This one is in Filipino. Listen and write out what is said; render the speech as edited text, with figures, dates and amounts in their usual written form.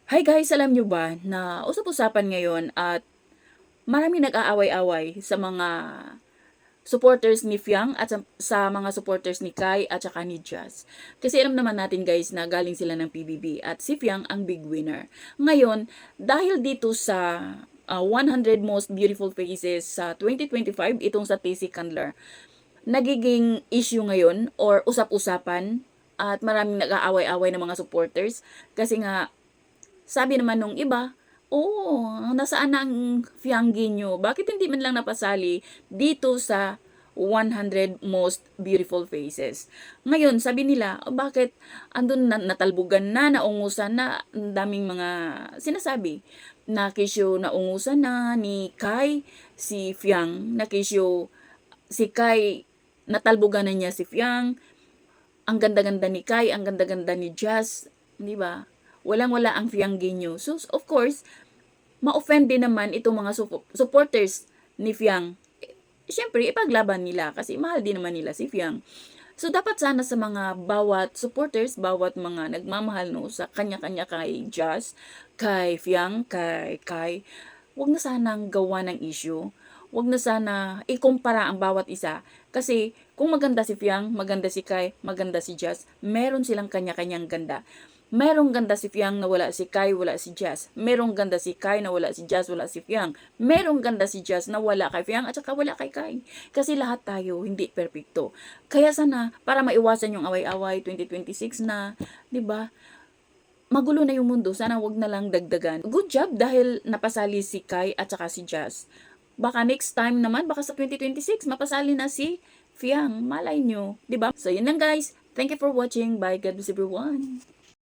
Hi guys, alam nyo ba na usap-usapan ngayon at marami nag-aaway-away sa mga supporters ni Fiang at sa mga supporters ni Kai at saka ni Jazz. Kasi alam naman natin guys na galing sila ng PBB at si Fiang ang big winner. Ngayon, dahil dito sa 100 Most Beautiful Faces sa 2025, itong sa TC Candler, nagiging issue ngayon or usap-usapan at maraming nag-aaway-away ng mga supporters kasi nga sabi naman nung iba, "Oo, nasaan na ang Fianggi nyo? Bakit hindi man lang napasali dito sa 100 Most Beautiful Faces?" Ngayon, sabi nila, bakit andun na, natalbugan na, naungusan na, ang daming mga sinasabi. Nakisyo naungusan na ni Kai, si Fiang, nakisyo si Kai, natalbugan na niya si Fiang, ang ganda-ganda ni Kai, ang ganda-ganda ni Jazz, di ba? Walang-wala ang Fianggi nyo. So, of course, ma-offend din naman itong mga supporters ni Fiang. Siyempre, ipaglaban nila kasi mahal din naman nila si Fiang. So, dapat sana sa mga bawat supporters, bawat mga nagmamahal no, sa kanya-kanya kay Jazz, kay Fiang, kay Kai, wag na sanang gawa ng issue. Wag na sana ikumpara ang bawat isa. Kasi kung maganda si Fiang, maganda si Kai, maganda si Jazz, meron silang kanya-kanyang ganda. Merong ganda si Fiang na wala si Kai, wala si Jazz. Merong ganda si Kai na wala si Jazz, wala si Fiang. Merong ganda si Jazz na wala kay Fiang at saka wala kay Kai. Kasi lahat tayo hindi perpekto. Kaya sana, para maiwasan yung away-away, 2026 na, di ba? Magulo na yung mundo, sana wag na lang dagdagan. Good job dahil napasali si Kai at saka si Jazz. Baka next time naman, baka sa 2026, mapasali na si Fiang. Malay nyo, di ba? So yun lang guys. Thank you for watching. Bye. God bless everyone.